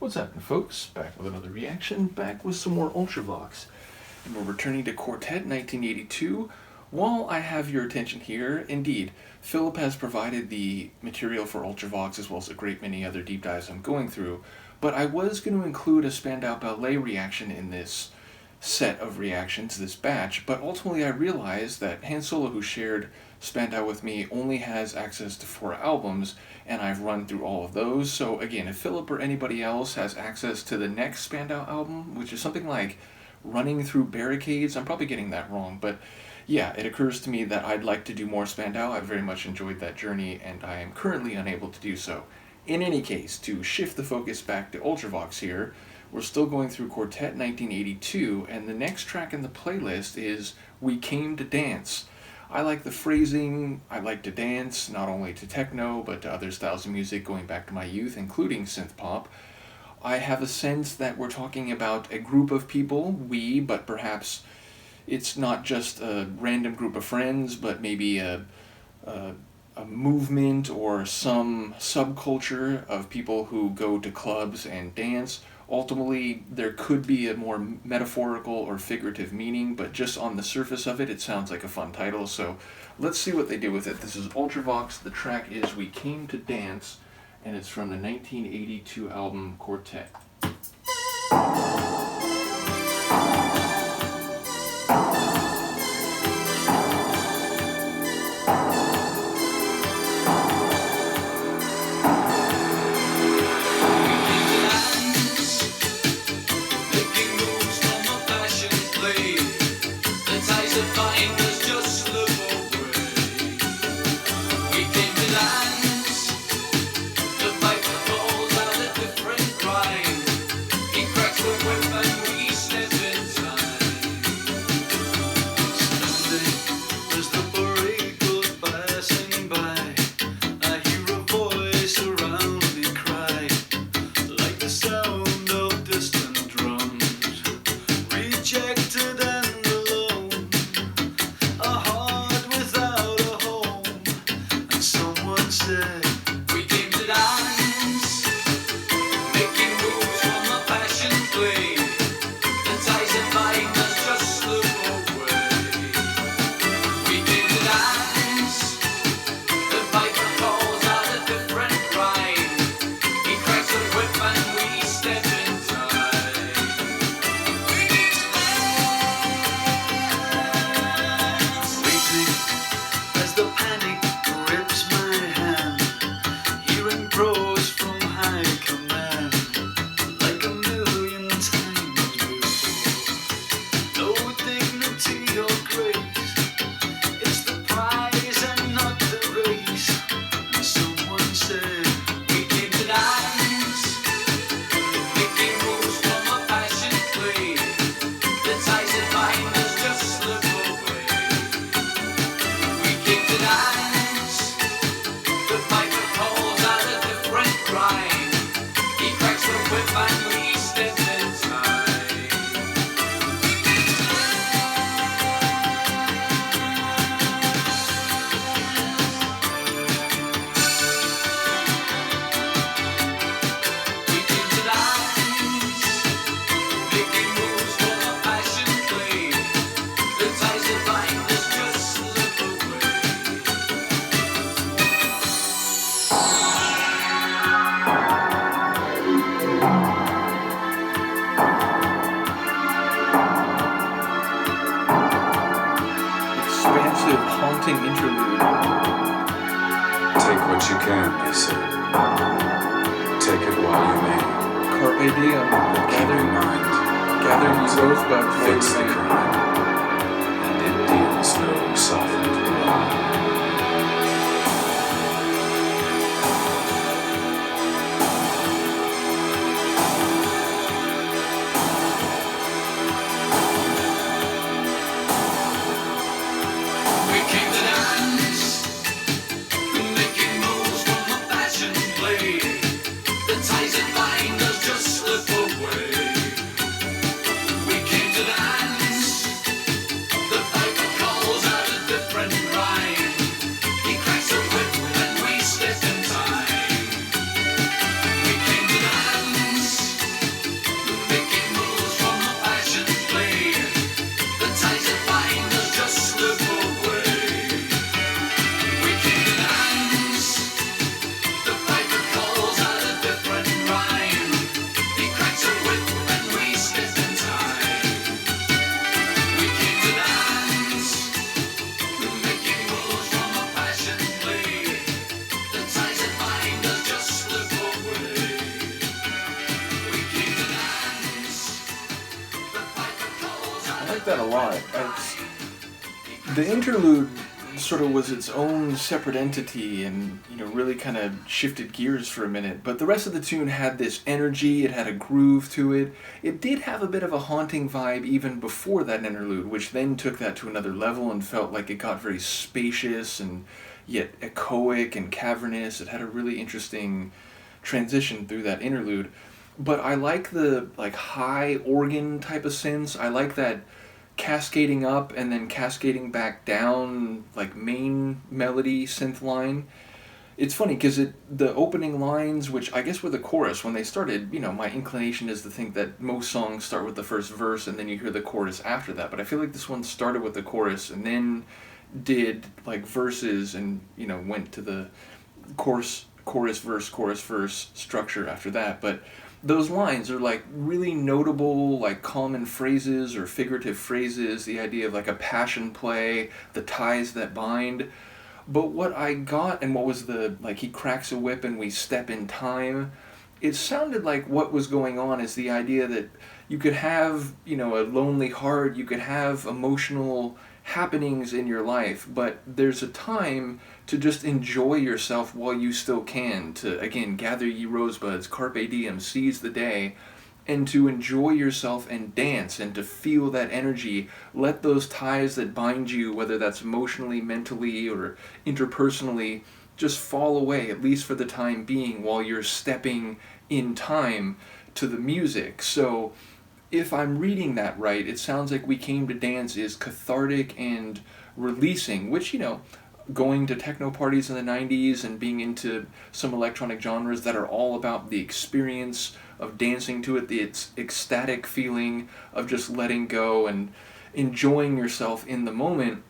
What's happening, folks? Back with another reaction, back with some more Ultravox. And we're returning to Quartet 1982. While I have your attention here, indeed, Philip has provided the material for Ultravox as well as a great many other deep dives I'm going through, but I was going to include a Spandau Ballet reaction in this set of reactions, this batch, but ultimately I realized that Han Solo, who shared Spandau with me, only has access to 4 albums, and I've run through all of those. So again, if Philip or anybody else has access to the next Spandau album, which is something like Running Through Barricades, I'm probably getting that wrong, but yeah, it occurs to me that I'd like to do more Spandau. I've very much enjoyed that journey, and I am currently unable to do so. In any case, to shift the focus back to Ultravox here, we're still going through Quartet 1982, and the next track in the playlist is We Came to Dance. I like the phrasing, I like to dance, not only to techno, but to other styles of music going back to my youth, including synth pop. I have a sense that we're talking about a group of people, we, but perhaps it's not just a random group of friends, but maybe a movement or some subculture of people who go to clubs and dance. Ultimately, there could be a more metaphorical or figurative meaning, but just on the surface of it, it sounds like a fun title, so let's see what they do with it. This is Ultravox, the track is We Came to Dance, and it's from the 1982 album Quartet. Haunting interlude. Take what you can, they say. Take it while you may. Carpe diem. Keep in mind. Gather ye rosebuds. Fix the kind. And it deals no softened blow. Right. like that a lot. The interlude sort of was its own separate entity and, really kind of shifted gears for a minute. But the rest of the tune had this energy, it had a groove to it. It did have a bit of a haunting vibe even before that interlude, which then took that to another level and felt like it got very spacious and yet echoic and cavernous. It had a really interesting transition through that interlude. But I like the high organ type of synths. I like that cascading up and then cascading back down main melody synth line. It's funny because the opening lines, which I guess were the chorus when they started, my inclination is to think that most songs start with the first verse and then you hear the chorus after that. But I feel like this one started with the chorus and then did verses and went to the chorus verse structure after that. But those lines are really notable, common phrases or figurative phrases, the idea of a passion play, the ties that bind. But what I got, and what was the he cracks a whip and we step in time, it sounded like what was going on is the idea that you could have a lonely heart, you could have emotional happenings in your life, but there's a time to just enjoy yourself while you still can, to again gather ye rosebuds, carpe diem, seize the day, and to enjoy yourself and dance and to feel that energy. Let those ties that bind you, whether that's emotionally, mentally, or interpersonally, just fall away, at least for the time being, while you're stepping in time to the music. So if I'm reading that right, it sounds like We Came to Dance is cathartic and releasing, which, going to techno parties in the 90s and being into some electronic genres that are all about the experience of dancing to it, its ecstatic feeling of just letting go and enjoying yourself in the moment.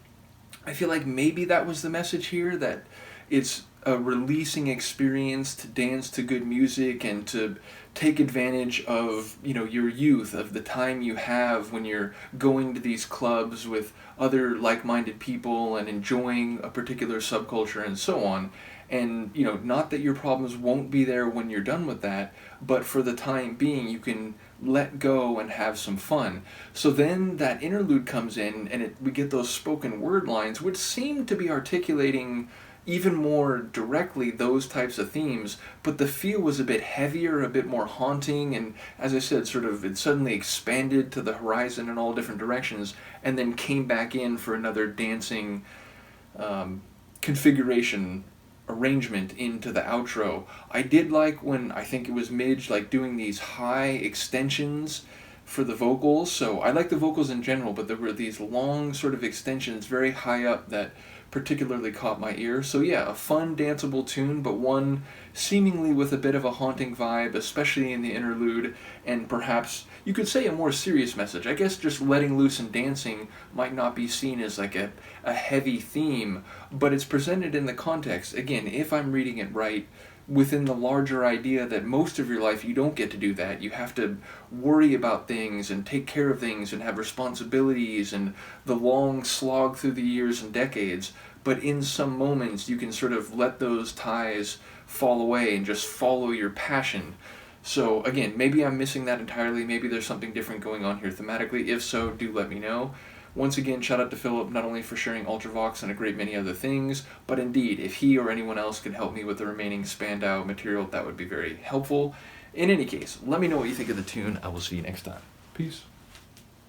I feel like maybe that was the message here, that it's a releasing experience to dance to good music and to take advantage of your youth, of the time you have when you're going to these clubs with other like-minded people and enjoying a particular subculture and so on. And not that your problems won't be there when you're done with that, but for the time being you can let go and have some fun. So then that interlude comes in and we get those spoken word lines which seem to be articulating even more directly those types of themes, but the feel was a bit heavier, a bit more haunting, and as I said, it suddenly expanded to the horizon in all different directions, and then came back in for another dancing configuration arrangement into the outro. I did like when, I think it was Midge, doing these high extensions for the vocals. So I like the vocals in general, but there were these long sort of extensions very high up that particularly caught my ear. So yeah, a fun danceable tune, but one seemingly with a bit of a haunting vibe, especially in the interlude, and perhaps you could say a more serious message. I guess just letting loose and dancing might not be seen as a heavy theme, but it's presented in the context, again, if I'm reading it right, within the larger idea that most of your life you don't get to do that. You have to worry about things and take care of things and have responsibilities and the long slog through the years and decades. But in some moments you can sort of let those ties fall away and just follow your passion. So again, maybe I'm missing that entirely. Maybe there's something different going on here thematically. If so, do let me know. Once again, shout out to Philip, not only for sharing Ultravox and a great many other things, but indeed, if he or anyone else can help me with the remaining Spandau material, that would be very helpful. In any case, let me know what you think of the tune. I will see you next time. Peace.